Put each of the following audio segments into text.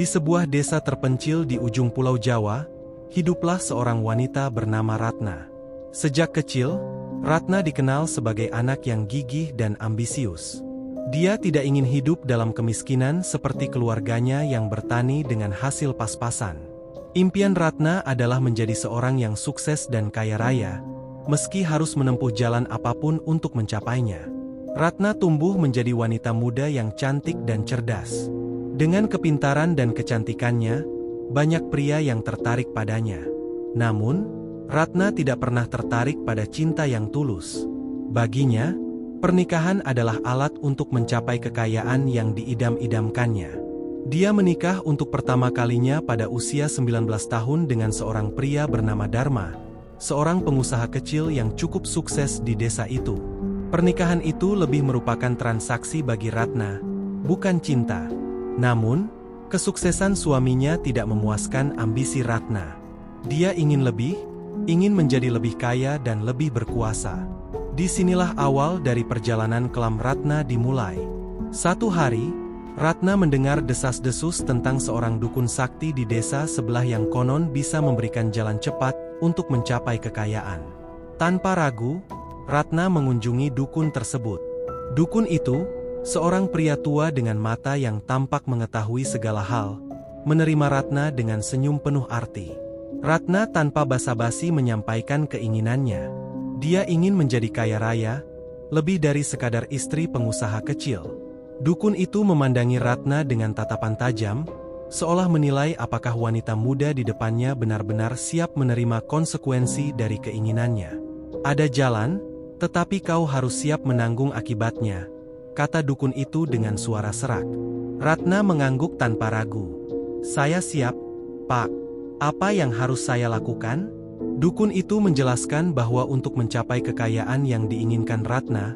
Di sebuah desa terpencil di ujung Pulau Jawa, hiduplah seorang wanita bernama Ratna. Sejak kecil, Ratna dikenal sebagai anak yang gigih dan ambisius. Dia tidak ingin hidup dalam kemiskinan seperti keluarganya yang bertani dengan hasil pas-pasan. Impian Ratna adalah menjadi seorang yang sukses dan kaya raya, meski harus menempuh jalan apapun untuk mencapainya. Ratna tumbuh menjadi wanita muda yang cantik dan cerdas. Dengan kepintaran dan kecantikannya, banyak pria yang tertarik padanya. Namun, Ratna tidak pernah tertarik pada cinta yang tulus. Baginya, pernikahan adalah alat untuk mencapai kekayaan yang diidam-idamkannya. Dia menikah untuk pertama kalinya pada usia 19 tahun dengan seorang pria bernama Dharma, seorang pengusaha kecil yang cukup sukses di desa itu. Pernikahan itu lebih merupakan transaksi bagi Ratna, bukan cinta. Namun, kesuksesan suaminya tidak memuaskan ambisi Ratna. Dia ingin lebih, ingin menjadi lebih kaya dan lebih berkuasa. Disinilah awal dari perjalanan kelam Ratna dimulai. Satu hari, Ratna mendengar desas-desus tentang seorang dukun sakti di desa sebelah yang konon bisa memberikan jalan cepat untuk mencapai kekayaan. Tanpa ragu, Ratna mengunjungi dukun tersebut. Dukun itu, seorang pria tua dengan mata yang tampak mengetahui segala hal, menerima Ratna dengan senyum penuh arti. Ratna tanpa basa-basi menyampaikan keinginannya. Dia ingin menjadi kaya raya, lebih dari sekadar istri pengusaha kecil. Dukun itu memandangi Ratna dengan tatapan tajam, seolah menilai apakah wanita muda di depannya benar-benar siap menerima konsekuensi dari keinginannya. Ada jalan, tetapi kau harus siap menanggung akibatnya, kata dukun itu dengan suara serak. Ratna mengangguk tanpa ragu. Saya siap, Pak. Apa yang harus saya lakukan? Dukun itu menjelaskan bahwa untuk mencapai kekayaan yang diinginkan Ratna,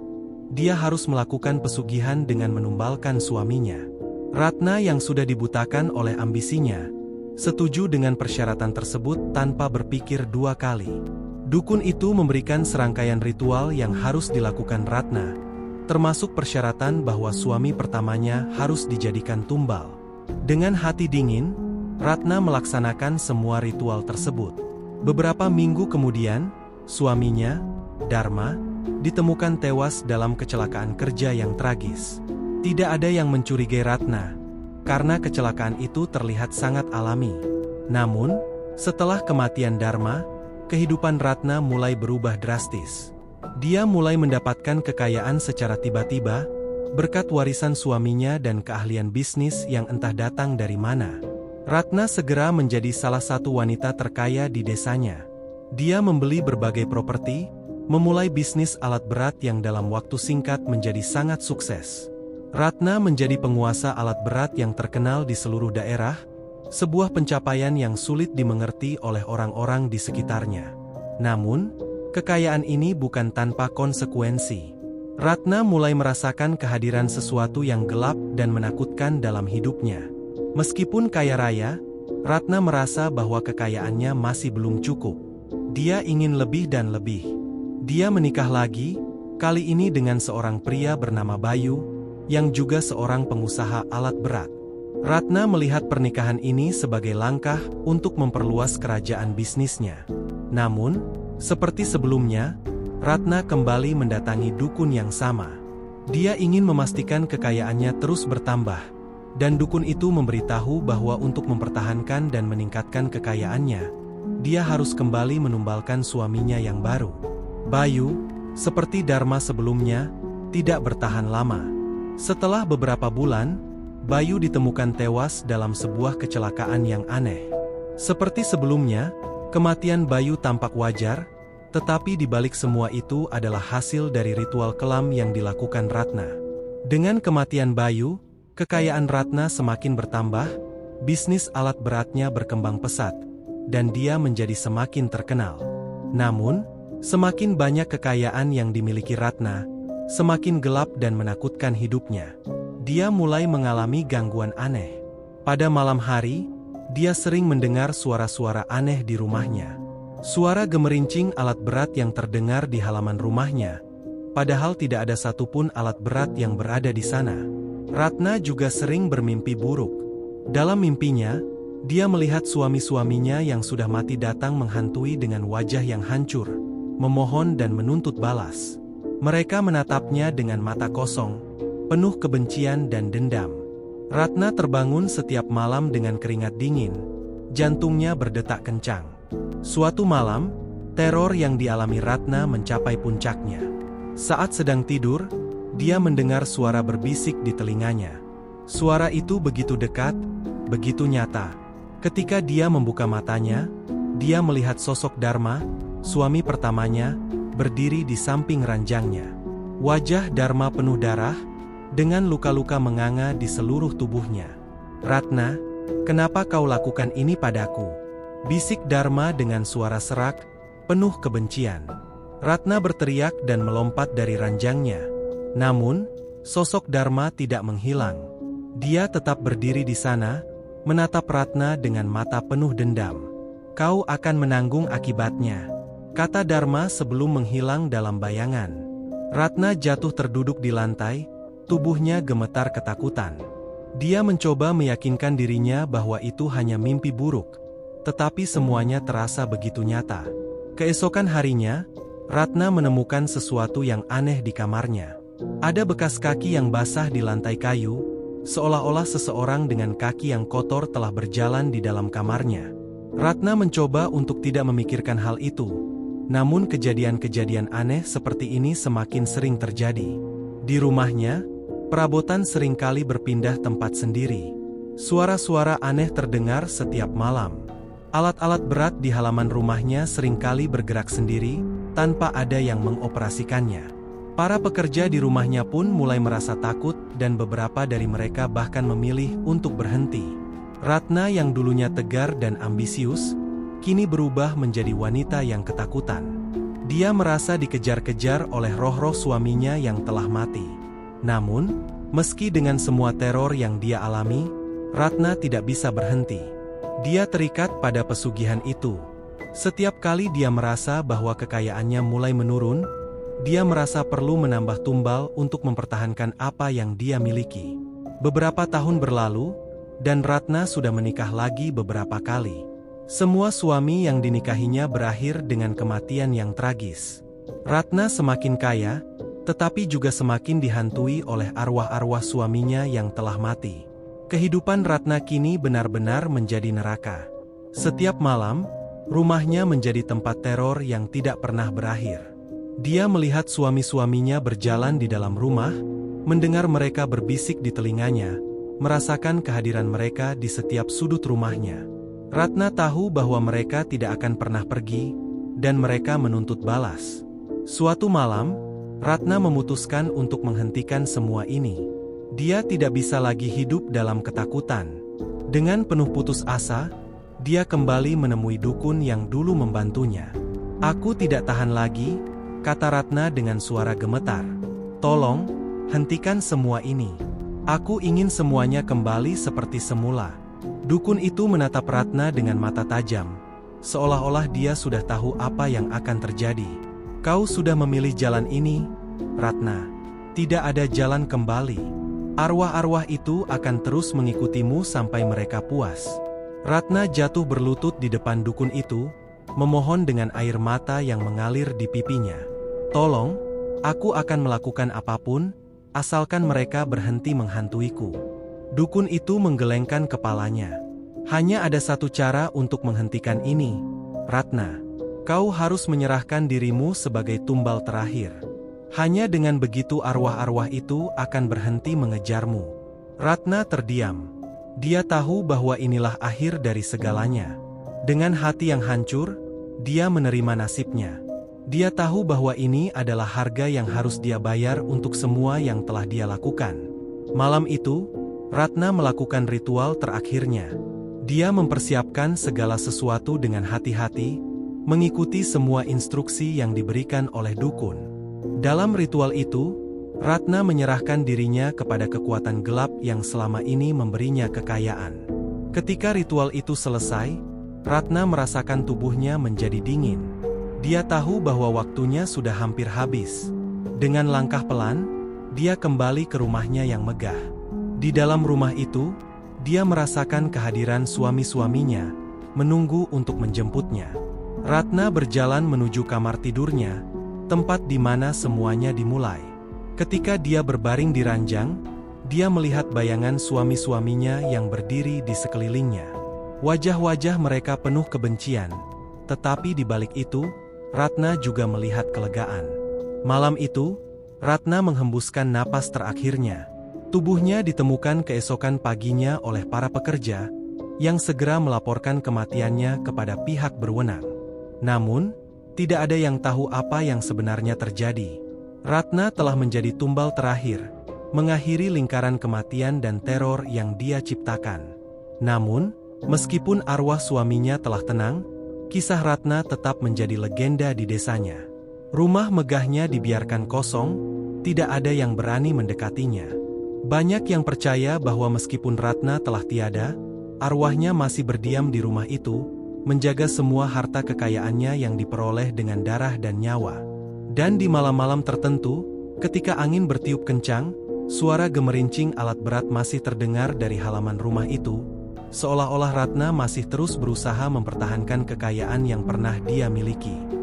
dia harus melakukan pesugihan dengan menumbalkan suaminya. Ratna yang sudah dibutakan oleh ambisinya, setuju dengan persyaratan tersebut tanpa berpikir dua kali. Dukun itu memberikan serangkaian ritual yang harus dilakukan Ratna, termasuk persyaratan bahwa suami pertamanya harus dijadikan tumbal. Dengan hati dingin, Ratna melaksanakan semua ritual tersebut. Beberapa minggu kemudian, suaminya, Dharma, ditemukan tewas dalam kecelakaan kerja yang tragis. Tidak ada yang mencurigai Ratna, karena kecelakaan itu terlihat sangat alami. Namun, setelah kematian Dharma, kehidupan Ratna mulai berubah drastis. Dia mulai mendapatkan kekayaan secara tiba-tiba, berkat warisan suaminya dan keahlian bisnis yang entah datang dari mana. Ratna segera menjadi salah satu wanita terkaya di desanya. Dia membeli berbagai properti, memulai bisnis alat berat yang dalam waktu singkat menjadi sangat sukses. Ratna menjadi penguasa alat berat yang terkenal di seluruh daerah, sebuah pencapaian yang sulit dimengerti oleh orang-orang di sekitarnya. Namun, kekayaan ini bukan tanpa konsekuensi. Ratna mulai merasakan kehadiran sesuatu yang gelap dan menakutkan dalam hidupnya. Meskipun kaya raya, Ratna merasa bahwa kekayaannya masih belum cukup. Dia ingin lebih dan lebih. Dia menikah lagi, kali ini dengan seorang pria bernama Bayu, yang juga seorang pengusaha alat berat. Ratna melihat pernikahan ini sebagai langkah untuk memperluas kerajaan bisnisnya. Namun, seperti sebelumnya, Ratna kembali mendatangi dukun yang sama. Dia ingin memastikan kekayaannya terus bertambah, dan dukun itu memberitahu bahwa untuk mempertahankan dan meningkatkan kekayaannya, dia harus kembali menumbalkan suaminya yang baru. Bayu, seperti Dharma sebelumnya, tidak bertahan lama. Setelah beberapa bulan, Bayu ditemukan tewas dalam sebuah kecelakaan yang aneh. Seperti sebelumnya, kematian Bayu tampak wajar, tetapi di balik semua itu adalah hasil dari ritual kelam yang dilakukan Ratna. Dengan kematian Bayu, kekayaan Ratna semakin bertambah, bisnis alat beratnya berkembang pesat, dan dia menjadi semakin terkenal. Namun, semakin banyak kekayaan yang dimiliki Ratna, semakin gelap dan menakutkan hidupnya. Dia mulai mengalami gangguan aneh. Pada malam hari, dia sering mendengar suara-suara aneh di rumahnya. Suara gemerincing alat berat yang terdengar di halaman rumahnya, padahal tidak ada satupun alat berat yang berada di sana. Ratna juga sering bermimpi buruk. Dalam mimpinya, dia melihat suami-suaminya yang sudah mati datang menghantui dengan wajah yang hancur, memohon dan menuntut balas. Mereka menatapnya dengan mata kosong, penuh kebencian dan dendam. Ratna terbangun setiap malam dengan keringat dingin, jantungnya berdetak kencang. Suatu malam, teror yang dialami Ratna mencapai puncaknya. Saat sedang tidur, dia mendengar suara berbisik di telinganya. Suara itu begitu dekat, begitu nyata. Ketika dia membuka matanya, dia melihat sosok Dharma, suami pertamanya, berdiri di samping ranjangnya. Wajah Dharma penuh darah, dengan luka-luka menganga di seluruh tubuhnya. "Ratna, kenapa kau lakukan ini padaku?" bisik Dharma dengan suara serak, penuh kebencian. Ratna berteriak dan melompat dari ranjangnya. Namun, sosok Dharma tidak menghilang. Dia tetap berdiri di sana, menatap Ratna dengan mata penuh dendam. "Kau akan menanggung akibatnya," kata Dharma sebelum menghilang dalam bayangan. Ratna jatuh terduduk di lantai, tubuhnya gemetar ketakutan. Dia mencoba meyakinkan dirinya bahwa itu hanya mimpi buruk, tetapi semuanya terasa begitu nyata. Keesokan harinya, Ratna menemukan sesuatu yang aneh di kamarnya. Ada bekas kaki yang basah di lantai kayu, seolah-olah seseorang dengan kaki yang kotor telah berjalan di dalam kamarnya. Ratna mencoba untuk tidak memikirkan hal itu, namun kejadian-kejadian aneh seperti ini semakin sering terjadi. Di rumahnya, perabotan seringkali berpindah tempat sendiri. Suara-suara aneh terdengar setiap malam. Alat-alat berat di halaman rumahnya seringkali bergerak sendiri, tanpa ada yang mengoperasikannya. Para pekerja di rumahnya pun mulai merasa takut dan beberapa dari mereka bahkan memilih untuk berhenti. Ratna yang dulunya tegar dan ambisius, kini berubah menjadi wanita yang ketakutan. Dia merasa dikejar-kejar oleh roh-roh suaminya yang telah mati. Namun, meski dengan semua teror yang dia alami, Ratna tidak bisa berhenti. Dia terikat pada pesugihan itu. Setiap kali dia merasa bahwa kekayaannya mulai menurun, dia merasa perlu menambah tumbal untuk mempertahankan apa yang dia miliki. Beberapa tahun berlalu, dan Ratna sudah menikah lagi beberapa kali. Semua suami yang dinikahinya berakhir dengan kematian yang tragis. Ratna semakin kaya, tetapi juga semakin dihantui oleh arwah-arwah suaminya yang telah mati. Kehidupan Ratna kini benar-benar menjadi neraka. Setiap malam, rumahnya menjadi tempat teror yang tidak pernah berakhir. Dia melihat suami-suaminya berjalan di dalam rumah, mendengar mereka berbisik di telinganya, merasakan kehadiran mereka di setiap sudut rumahnya. Ratna tahu bahwa mereka tidak akan pernah pergi, dan mereka menuntut balas. Suatu malam, Ratna memutuskan untuk menghentikan semua ini. Dia tidak bisa lagi hidup dalam ketakutan. Dengan penuh putus asa, dia kembali menemui dukun yang dulu membantunya. "Aku tidak tahan lagi," kata Ratna dengan suara gemetar. "Tolong, hentikan semua ini. Aku ingin semuanya kembali seperti semula." Dukun itu menatap Ratna dengan mata tajam, seolah-olah dia sudah tahu apa yang akan terjadi. "Kau sudah memilih jalan ini, Ratna. Tidak ada jalan kembali. Arwah-arwah itu akan terus mengikutimu sampai mereka puas." Ratna jatuh berlutut di depan dukun itu, memohon dengan air mata yang mengalir di pipinya. "Tolong, aku akan melakukan apapun, asalkan mereka berhenti menghantuiku." Dukun itu menggelengkan kepalanya. "Hanya ada satu cara untuk menghentikan ini, Ratna. Kau harus menyerahkan dirimu sebagai tumbal terakhir. Hanya dengan begitu arwah-arwah itu akan berhenti mengejarmu." Ratna terdiam. Dia tahu bahwa inilah akhir dari segalanya. Dengan hati yang hancur, dia menerima nasibnya. Dia tahu bahwa ini adalah harga yang harus dia bayar untuk semua yang telah dia lakukan. Malam itu, Ratna melakukan ritual terakhirnya. Dia mempersiapkan segala sesuatu dengan hati-hati, mengikuti semua instruksi yang diberikan oleh dukun. Dalam ritual itu, Ratna menyerahkan dirinya kepada kekuatan gelap yang selama ini memberinya kekayaan. Ketika ritual itu selesai, Ratna merasakan tubuhnya menjadi dingin. Dia tahu bahwa waktunya sudah hampir habis. Dengan langkah pelan, dia kembali ke rumahnya yang megah. Di dalam rumah itu, dia merasakan kehadiran suami-suaminya, menunggu untuk menjemputnya. Ratna berjalan menuju kamar tidurnya, tempat di mana semuanya dimulai. Ketika dia berbaring di ranjang, dia melihat bayangan suami-suaminya yang berdiri di sekelilingnya. Wajah-wajah mereka penuh kebencian, tetapi di balik itu, Ratna juga melihat kelegaan. Malam itu, Ratna menghembuskan napas terakhirnya. Tubuhnya ditemukan keesokan paginya oleh para pekerja, yang segera melaporkan kematiannya kepada pihak berwenang. Namun, tidak ada yang tahu apa yang sebenarnya terjadi. Ratna telah menjadi tumbal terakhir, mengakhiri lingkaran kematian dan teror yang dia ciptakan. Namun, meskipun arwah suaminya telah tenang, kisah Ratna tetap menjadi legenda di desanya. Rumah megahnya dibiarkan kosong, tidak ada yang berani mendekatinya. Banyak yang percaya bahwa meskipun Ratna telah tiada, arwahnya masih berdiam di rumah itu, menjaga semua harta kekayaannya yang diperoleh dengan darah dan nyawa. Dan di malam-malam tertentu, ketika angin bertiup kencang, suara gemerincing alat berat masih terdengar dari halaman rumah itu, seolah-olah Ratna masih terus berusaha mempertahankan kekayaan yang pernah dia miliki.